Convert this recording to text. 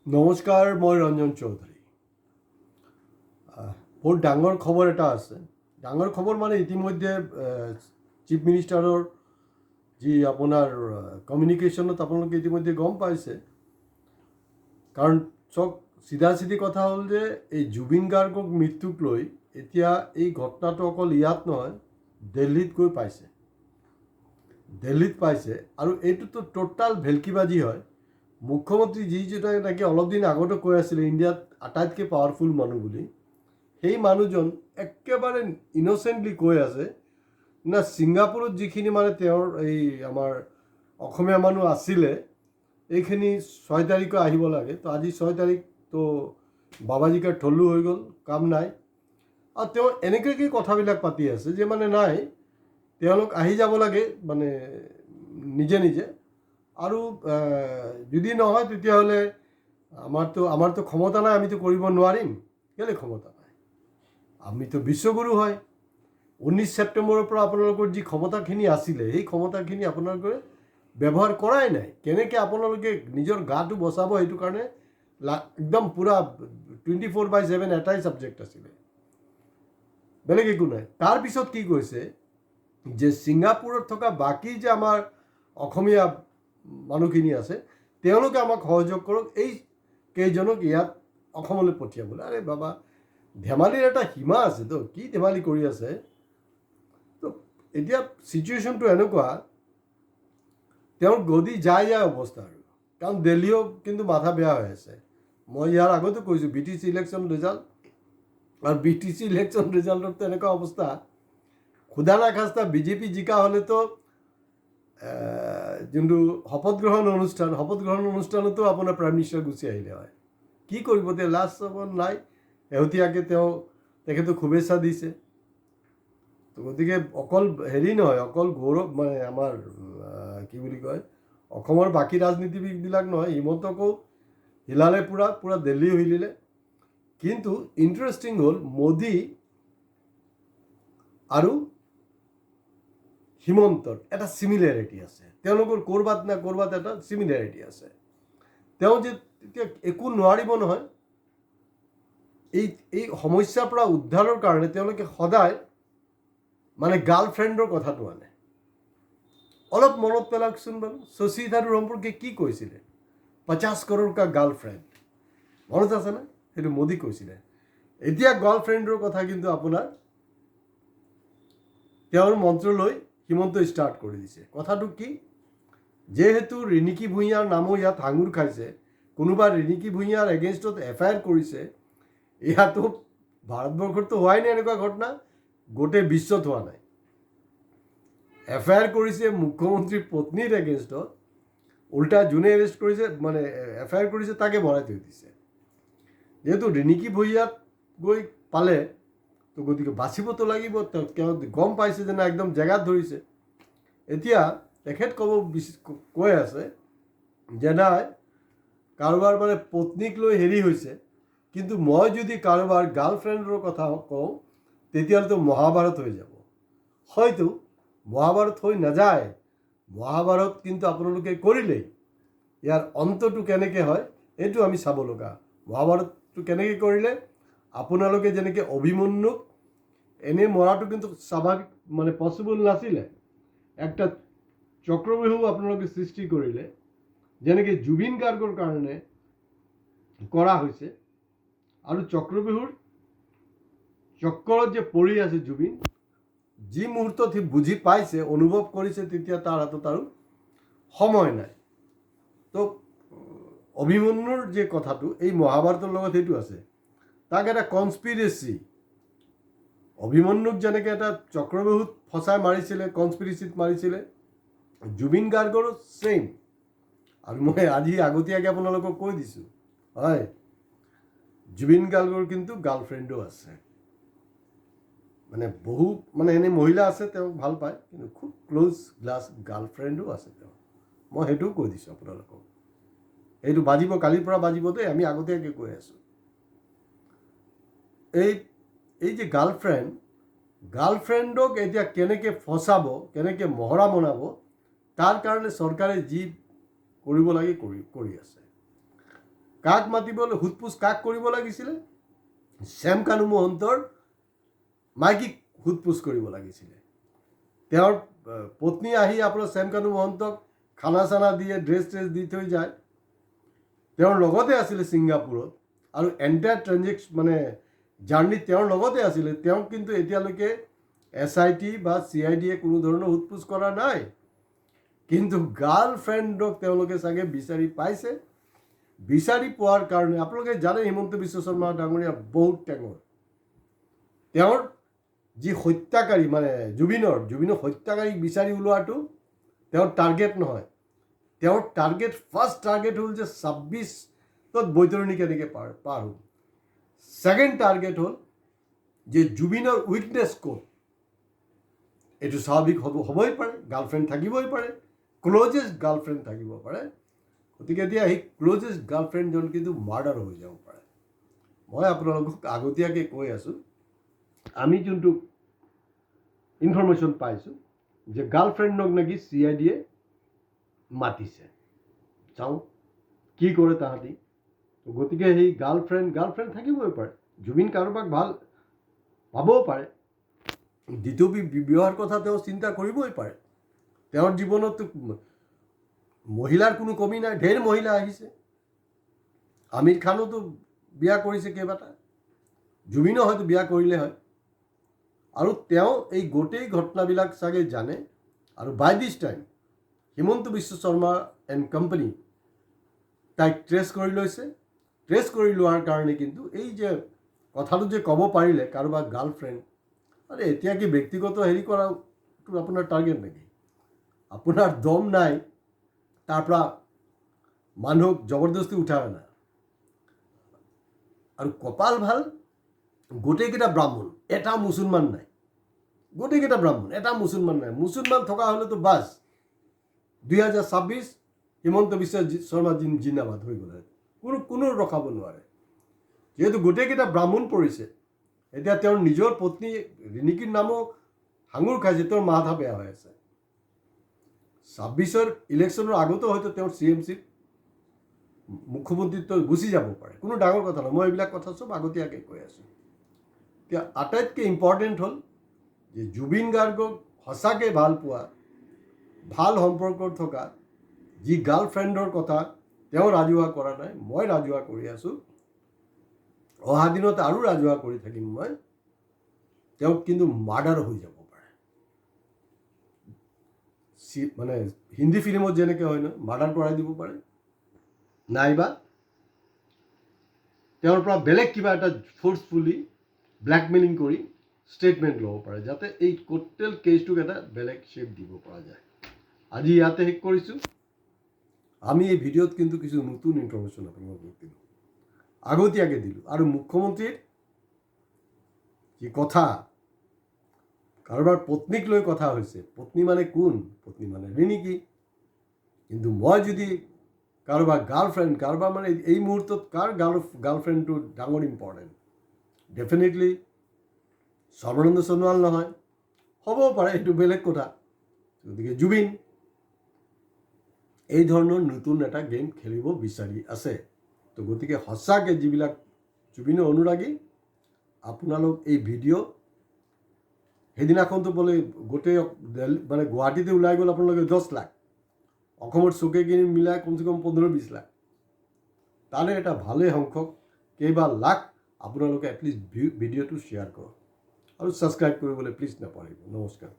নমস্কাৰ, মই ৰঞ্জন চৌধুৰী। বহুত ডাঙৰ খবৰ এটা আছে। ডাঙৰ খবৰ মানে ইতিমধ্যে চিফ মিনিষ্টাৰৰ যি আপোনাৰ কমিউনিকেশ্যনত আপোনালোকে ইতিমধ্যে গম পাইছে। কাৰণ চক চিধা কথা হ'ল যে এই জুবিন গাৰ্গক মৃত্যুক লৈ এতিয়া এই ঘটনাটো অকল ইয়াত নহয়, দিল্লীত গৈ পাইছে। দিল্লীত পাইছে আৰু এইটোতো টোটাল ভেলকিবাজি হয়। মুখ্যমন্ত্ৰী যিজনে নাকি অলপ দিন আগতে কৈ আছিলে ইণ্ডিয়াত আটাইতকৈ পাৱাৰফুল মানুহ বুলি, সেই মানুহজন একেবাৰে ইন'চেণ্টলি কৈ আছে না ছিংগাপুৰত যিখিনি মানে তেওঁৰ এই আমাৰ অসমীয়া মানুহ আছিলে এইখিনি 6 তাৰিখে আহিব লাগে। তো আজি 6 তাৰিখ, তো বাবাজিকা ঠল্লু হৈ গ'ল, কাম নাই। আৰু তেওঁ এনেকৈ কথাবিলাক পাতি আছে যে মানে নাই, তেওঁলোক আহি যাব লাগে মানে নিজে নিজে। আৰু যদি নহয় তেতিয়াহ'লে আমাৰতো ক্ষমতা নাই, আমিতো কৰিব নোৱাৰিম। কেলৈ ক্ষমতা নাই? আমিতো বিশ্বগুৰু হয়। 19 ছেপ্টেম্বৰৰ পৰা আপোনালোকৰ যি ক্ষমতাখিনি আছিলে সেই ক্ষমতাখিনি আপোনালোকে ব্যৱহাৰ কৰাই নাই। কেনেকৈ আপোনালোকে নিজৰ গাটো বচাব সেইটো কাৰণে একদম পূৰা 24/7 এটাই ছাবজেক্ট আছিলে, বেলেগ একো নাই। তাৰপিছত কি কৈছে যে ছিংগাপুৰত থকা বাকী যে আমাৰ অসমীয়া মানুহখিনি আছে তেওঁলোকে আমাক সহযোগ কৰক, এই কেইজনক ইয়াত অসমলৈ পঠিয়াবলৈ। আৰে বাবা, ধেমালিৰ এটা সীমা আছে তো, কি ধেমালি কৰি আছে? তো এতিয়া চিটুৱেশ্যনটো এনেকুৱা, তেওঁৰ গদি যায় অৱস্থা আৰু। কাৰণ দিল্লীও কিন্তু মাথা বেয়া হৈ আছে। মই ইয়াৰ আগতো কৈছোঁ BTC ইলেকশ্যন ৰিজাল্ট, আৰু BTC ইলেকশ্যন ৰিজাল্টত এনেকুৱা অৱস্থা, খুদা নাখাস্তা বিজেপি জিকা হ'লেতো যোনটো শপত গ্ৰহণ অনুষ্ঠানতো আপোনাৰ প্ৰাইম মিনিষ্টাৰ গুচি আহিলে হয়। কি কৰিব তেওঁ? লাষ্ট চাবন নাই, শেহতীয়াকৈ তেখেতক শুভেচ্ছা দিছে। তো গতিকে অকল হেৰি নহয়, অকল গৌৰৱ মানে আমাৰ কি বুলি কয় অসমৰ বাকী ৰাজনীতিবিদবিলাক নহয়, হিমন্তকো হিলালে পূৰা দিল্লী হিলিলে। কিন্তু ইণ্টাৰেষ্টিং হ'ল মোদী আৰু হিমন্তৰ এটা চিমিলাৰিটি আছে। তেওঁলোকৰ ক'ৰবাত না ক'ৰবাত এটা চিমিলাৰিটি আছে। তেওঁ যে এতিয়া একো নোৱাৰিব নহয়, এই সমস্যাৰ পৰা উদ্ধাৰৰ কাৰণে তেওঁলোকে সদায় মানে গাৰ্লফ্ৰেণ্ডৰ কথাটো আনে। অলপ মনত পেলাওকচোন বাৰু, শশী থাৰুৰ সম্পৰ্কে কি কৈছিলে? 50 crore কা গাৰ্লফ্ৰেণ্ড, মনত আছেনে? সেইটো মোদী কৈছিলে। এতিয়া গাৰ্লফ্ৰেণ্ডৰ কথা কিন্তু আপোনাৰ তেওঁৰ মন্ত্ৰলৈ হিমন্তই ষ্টাৰ্ট কৰি দিছে। কথাটো কি? যেহেতু ৰিণিকী ভূঞাৰ নামো ইয়াত হাঙুৰ খাইছে, কোনোবা ৰিণিকী ভূঞাৰ এগেইনষ্টত FIR কৰিছে, ইয়াতো ভাৰতবৰ্ষততো হোৱাই নাই এনেকুৱা ঘটনা, গোটেই বিশ্বত হোৱা নাই। FIR কৰিছে মুখ্যমন্ত্ৰীৰ পত্নীৰ এগেইনষ্টত, উল্টা যোনে এৰেষ্ট কৰিছে মানে FIR কৰিছে তাকে ভৰাই থৈ দিছে। যেহেতু ৰিণিকী ভূঞাত গৈ পালে তো গতিকে বাচিবতো লাগিব। তেওঁ গম পাইছে যে না একদম জেগাত ধৰিছে। এতিয়া তেখেত কৈ আছে যে নাই, কাৰোবাৰ মানে পত্নীক লৈ হেৰি হৈছে, কিন্তু মই যদি কাৰোবাৰ গাৰ্লফ্ৰেণ্ডৰ কথা কওঁ তেতিয়াহ'লেতো মহাভাৰত হৈ যাব। হয়তো মহাভাৰত হৈ নাযায়, মহাভাৰত কিন্তু আপোনালোকে কৰিলেই। ইয়াৰ অন্তটো কেনেকৈ হয় এইটো আমি চাব লগা। মহাভাৰতটো কেনেকৈ কৰিলে? আপোনালোকে যেনেকৈ অভিমন্যুক এনেই মৰাটো কিন্তু স্বাভাৱিক মানে পচিবল নাছিলে, একটা চক্ৰব্যূহ আপোনালোকে সৃষ্টি কৰিলে, যেনেকৈ জুবিন গাৰ্গৰ কাৰণে কৰা হৈছে। আৰু চক্ৰব্যূহৰ চক্ৰত যে পৰি আছে জুবিন, যি মুহূৰ্তত সি বুজি পাইছে, অনুভৱ কৰিছে, তেতিয়া তাৰ হাতত আৰু সময় নাই। তো অভিমন্যুৰ যে কথাটো এই মহাভাৰতৰ লগত সেইটো আছে। তাক এটা কনস্পিৰেচি, অভিমন্যুক যেনেকৈ এটা চক্ৰব্যূহত ফচাই মাৰিছিলে, কনস্পিৰেচিত মাৰিছিলে, জুবিন গাৰ্গৰো ছেইম। আৰু মই আজি আগতীয়াকৈ আপোনালোকক কৈ দিছোঁ, হয়, জুবিন গাৰ্গৰ কিন্তু গাৰ্লফ্ৰেণ্ডো আছে। মানে বহু মানে এনেই মহিলা আছে তেওঁক ভাল পায়, কিন্তু খুব ক্ল'জ গাৰ্লফ্ৰেণ্ডো আছে তেওঁ। মই সেইটোও কৈ দিছোঁ আপোনালোকক। এইটো বাজিব, কালিৰ পৰা বাজিব দেই, আমি আগতীয়াকৈ কৈ আছোঁ। এই যে গাৰ্লফ্ৰেণ্ডক এতিয়া কেনেকৈ ফচাব, কেনেকৈ মহৰা বনাব, তাৰ কাৰণে চৰকাৰে যি কৰিব লাগে কৰি আছে। কাক মাতিবলৈ সোধপোছ কাক কৰিব লাগিছিলে? শ্যামকানু মহন্তৰ মাইকীক সোধপোছ কৰিব লাগিছিলে। তেওঁৰ পত্নী আহি আপোনাৰ শ্যামকানু মহন্তক খানা চানা দিয়ে, ড্ৰেছ দি থৈ যায়। তেওঁৰ লগতে আছিলে ছিংগাপুৰত আৰু এণ্টায়াৰ মানে জাৰ্ণিত তেওঁৰ লগতে আছিলে। তেওঁক কিন্তু এতিয়ালৈকে SIT বা CID কোনো ধৰণৰ সোধপোছ কৰা নাই। কিন্তু গাৰ্লফ্ৰেণ্ডক তেওঁলোকে চাগে বিচাৰি পাইছে। বিচাৰি পোৱাৰ কাৰণে আপোনালোকে জানে হিমন্ত বিশ্ব শৰ্মা ডাঙৰীয়া বহুত টেঙৰ। তেওঁৰ যি হত্যাকাৰী মানে জুবিনৰ হত্যাকাৰীক বিচাৰি ওলোৱাটো তেওঁৰ টাৰ্গেট নহয়। তেওঁৰ টাৰ্গেট ফাৰ্ষ্ট টাৰ্গেট হ'ল যে 26ত বৈতৰণি কেনেকৈ পাৰ হ'ল। ছেকেণ্ড টাৰ্গেট হ'ল যে জুবিনৰ উইকনেছ ক'ত। এইটো স্বাভাৱিক হ'বই পাৰে, গাৰ্লফ্ৰেণ্ড থাকিবই পাৰে, ক্ল'জেষ্ট গাৰ্লফ্ৰেণ্ড থাকিব পাৰে। গতিকে এতিয়া সেই ক্ল'জেষ্ট গাৰ্লফ্ৰেণ্ডজন কিন্তু মাৰ্ডাৰ হৈ যাব পাৰে। মই আপোনালোকক আগতীয়াকৈ কৈ আছোঁ, আমি যোনটো ইনফৰমেশ্যন পাইছোঁ যে গাৰ্লফ্ৰেণ্ডক নাকি CIDয়ে মাতিছে। চাওঁ কি কৰে তাহাঁতি। গতিকে সেই গাৰ্লফ্ৰেণ্ড থাকিবই পাৰে। জুবিন কাৰোবাক ভাল পাবও পাৰে, দ্বিতীয় বিবাহৰ কথা তেওঁ চিন্তা কৰিবই পাৰে। তেওঁৰ জীৱনততো মহিলাৰ কোনো কমি নাই, ঢেৰ মহিলা আহিছে। আমিৰ খানতো বিয়া কৰিছে কেইবাটা, জুবিনো হয়তো বিয়া কৰিলে হয়। আৰু তেওঁ এই গোটেই ঘটনাবিলাক চাগে জানে। আৰু by this time Himanta Biswa Sarma and company তাইক ট্ৰেছ কৰি লৈছে। ট্ৰেছ কৰি লোৱাৰ কাৰণে কিন্তু এই যে কথাটো যে ক'ব পাৰিলে কাৰোবাৰ গাৰ্লফ্ৰেণ্ড, আৰে এতিয়া কি ব্যক্তিগত হেৰি কৰাটো আপোনাৰ টাৰ্গেট নেকি? আপোনাৰ দম নাই তাৰ পৰা মানুহক জবৰদস্তি উঠাই অনা। আৰু কপাল ভাল, গোটেইকেইটা ব্ৰাহ্মণ, এটা মুছলমান নাই। গোটেইকেইটা ব্ৰাহ্মণ, এটা মুছলমান নাই। মুছলমান থকা হ'লেতো বাছ 2026 হিমন্ত বিশ্ব শৰ্মা জিন্দাবাদ হৈ গ'লে কোনো ৰখাব নোৱাৰে। যিহেতু গোটেইকেইটা ব্ৰাহ্মণ পৰিছে, এতিয়া তেওঁৰ নিজৰ পত্নী ৰিণিকীৰ নামো সাঙুৰ খাইছে, তেওঁৰ মাথা বেয়া হৈ আছে। 26ৰ ইলেকশ্যনৰ আগতো হয়তো তেওঁৰ CMC মুখ্যমন্ত্ৰীত্ব গুচি যাব পাৰে, কোনো ডাঙৰ কথা নহয়। মই এইবিলাক কথা চব আগতীয়াকৈ কৈ আছোঁ। এতিয়া আটাইতকৈ ইম্পৰ্টেণ্ট হ'ল যে জুবিন গাৰ্গক সঁচাকৈ ভাল পোৱা, ভাল সম্পৰ্ক থকা যি গাৰ্লফ্ৰেণ্ডৰ কথা তেওঁ ৰাজহুৱা কৰা নাই, মই ৰাজহুৱা কৰি আছোঁ। অহা দিনত আৰু ৰাজহুৱা কৰি থাকিম মই। তেওঁক কিন্তু মাৰ্ডাৰ হৈ যাব পাৰে। মানে হিন্দী ফিল্মত যেনেকৈ হয় ন, মাৰ্ডাৰ কৰাই দিব পাৰে, নাইবা তেওঁৰ পৰা বেলেগ কিবা এটা ফ'ৰ্চফুলি ব্লেকমেইলিং কৰি ষ্টেটমেণ্ট ল'ব পাৰে, যাতে এই টোটেল কেছটোক এটা বেলেগ শ্বেপ দিব পৰা যায়। আজি ইয়াতে শেষ কৰিছোঁ। আমি এই ভিডিঅ'ত কিন্তু কিছু নতুন ইনফৰমেশ্যন আপোনালোকক দিলোঁ, আগতীয়াকৈ দিলোঁ। আৰু মুখ্যমন্ত্ৰীৰ যি কথা, কাৰোবাৰ পত্নীক লৈ কথা হৈছে, পত্নী মানে কোন? পত্নী মানে ৰিণিকী। কিন্তু মই যদি কাৰোবাৰ গাৰ্লফ্ৰেণ্ড, কাৰোবাৰ মানে এই মুহূৰ্তত কাৰ গাৰ্লফ্ৰেণ্ডটো ডাঙৰ ইম্পৰ্টেণ্ট? ডেফিনেটলি সৰ্বানন্দ সোণোৱাল নহয়, হ'বও পাৰে, এইটো বেলেগ কথা। গতিকে জুবিন এই ধৰণৰ নতুন এটা গেম খেলিব বিচাৰি আছে। তো গতিকে সঁচাকৈ যিবিলাক জুবিনৰ অনুৰাগী, আপোনালোক এই ভিডিঅ' সেইদিনাখনতো বোলে গোটেই মানে গুৱাহাটীতে ওলাই গ'ল আপোনালোকে 10 লাখ, অসমৰ চুকেখিনি মিলাই কমচে কম 15-20 লাখ, তাৰে এটা ভালেই সংখ্যক কেইবা লাখ আপোনালোকে এটলিষ্ট ভিডিঅ'টো শ্বেয়াৰ কৰক আৰু ছাবস্ক্ৰাইব কৰিবলৈ প্লিজ নাপাহৰিব। নমস্কাৰ।